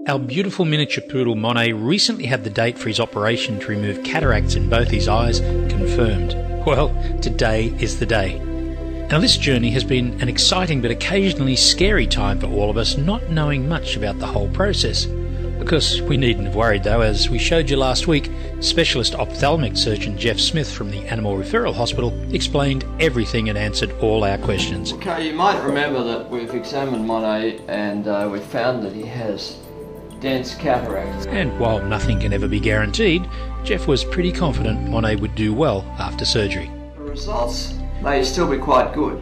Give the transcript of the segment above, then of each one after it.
Our beautiful miniature poodle Monet recently had the date for his operation to remove cataracts in both his eyes confirmed. Well, today is the day. Now this journey has been an exciting but occasionally scary time for all of us, not knowing much about the whole process. Of course, we needn't have worried though, as we showed you last week, specialist ophthalmic surgeon Jeff Smith from the Animal Referral Hospital explained everything and answered all our questions. Okay, you might remember that we've examined Monet and we found that he has dense cataracts. And while nothing can ever be guaranteed, Jeff was pretty confident Monet would do well after surgery. The results may still be quite good,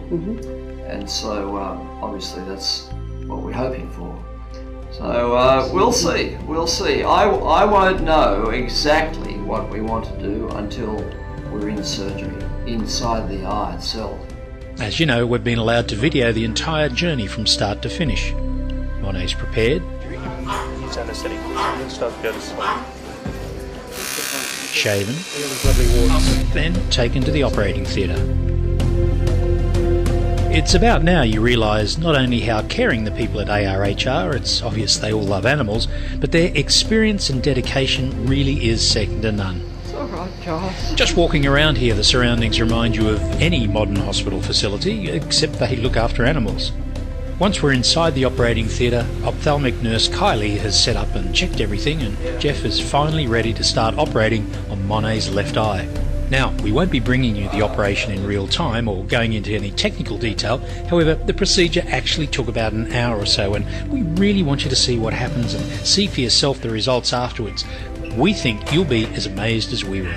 and so obviously that's what we're hoping for. So we'll see. I won't know exactly what we want to do until we're in surgery, inside the eye itself. As you know, we've been allowed to video the entire journey from start to finish. Monet's prepared, shaven, then taken to the operating theatre. It's about now you realise not only how caring the people at ARH are, it's obvious they all love animals, but their experience and dedication really is second to none. It's alright, guys. Just walking around here, the surroundings remind you of any modern hospital facility, except they look after animals. Once we're inside the operating theatre, ophthalmic nurse Kylie has set up and checked everything, and Jeff is finally ready to start operating on Monet's left eye. Now, we won't be bringing you the operation in real time or going into any technical detail. However, the procedure actually took about an hour or so, and we really want you to see what happens and see for yourself the results afterwards. We think you'll be as amazed as we were.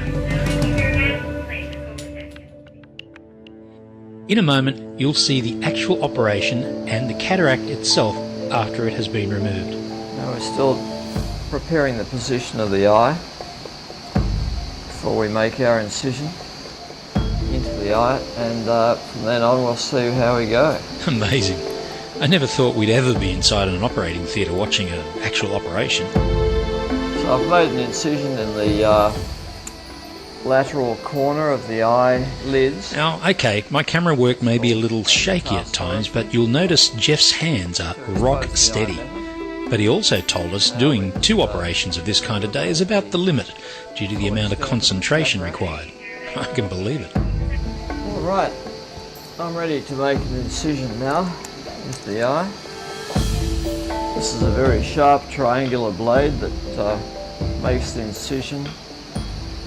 In a moment, you'll see the actual operation and the cataract itself after it has been removed. Now we're still preparing the position of the eye before we make our incision into the eye, and from then on we'll see how we go. Amazing. I never thought we'd ever be inside an operating theatre watching an actual operation. So I've made an incision in the lateral corner of the eyelids. Now, okay, my camera work may be a little shaky at times, but you'll notice Jeff's hands are rock steady. But he also told us doing 2 operations of this kind a day is about the limit due to the amount of concentration required. I can believe it. Alright, I'm ready to make an incision now into the eye. This is a very sharp triangular blade that makes the incision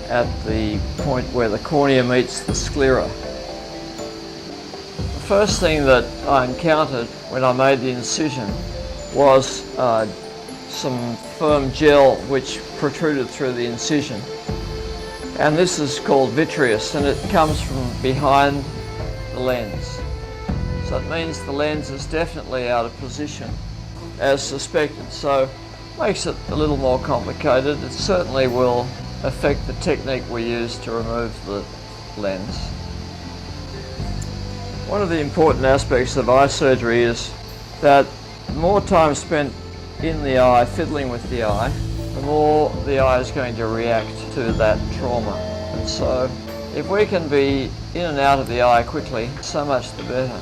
at the point where the cornea meets the sclera. The first thing that I encountered when I made the incision was some firm gel which protruded through the incision, and this is called vitreous, and it comes from behind the lens. So it means the lens is definitely out of position as suspected, so makes it a little more complicated. It certainly will affect the technique we use to remove the lens. One of the important aspects of eye surgery is that the more time spent in the eye, fiddling with the eye, the more the eye is going to react to that trauma. And so if we can be in and out of the eye quickly, so much the better.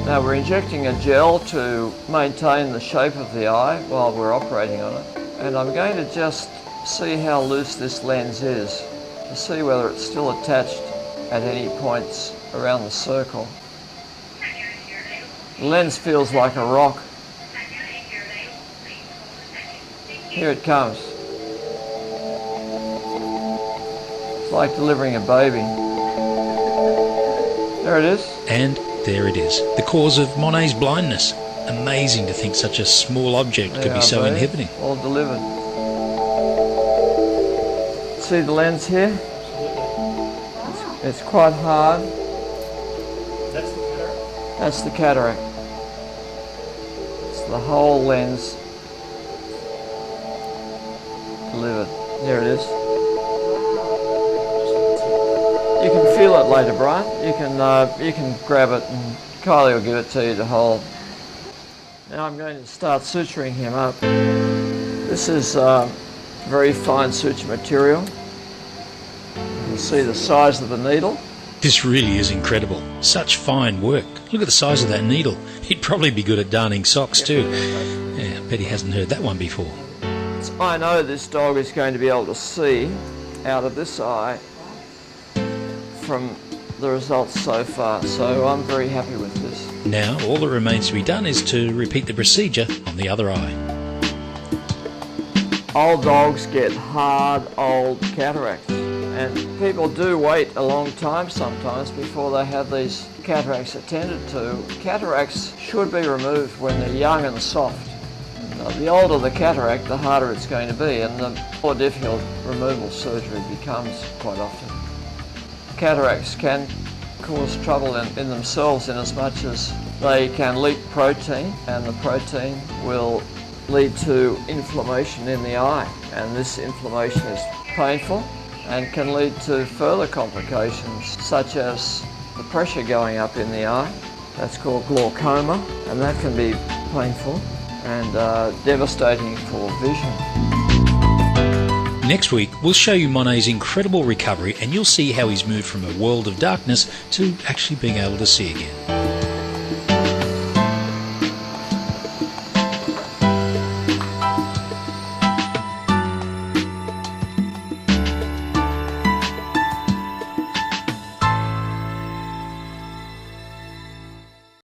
Now we're injecting a gel to maintain the shape of the eye while we're operating on it. And I'm going to just see how loose this lens is, to see whether it's still attached at any points around the circle. The lens feels like a rock. Here it comes. It's like delivering a baby. There it is. And there it is, the cause of Monet's blindness. Amazing to think such a small object could be so inhibiting. All delivered. See the lens here? It's quite hard. That's the cataract? That's the cataract. It's the whole lens delivered. There it is. You can feel it later, Brian. You can grab it and Kylie will give it to you to hold. Now I'm going to start suturing him up. This is very fine suture material. You can see the size of the needle. This really is incredible. Such fine work. Look at the size of that needle. He'd probably be good at darning socks too. Yeah, I bet he hasn't heard that one before. I know this dog is going to be able to see out of this eye from the results so far, so I'm very happy with this. Now all that remains to be done is to repeat the procedure on the other eye. Old dogs get hard old cataracts, and people do wait a long time sometimes before they have these cataracts attended to. Cataracts should be removed when they're young and soft. The older the cataract, the harder it's going to be, and the more difficult removal surgery becomes quite often. Cataracts can cause trouble in themselves in as much as they can leak protein, and the protein will lead to inflammation in the eye, and this inflammation is painful and can lead to further complications such as the pressure going up in the eye. That's called glaucoma, and that can be painful and devastating for vision. Next week we'll show you Monet's incredible recovery, and you'll see how he's moved from a world of darkness to actually being able to see again.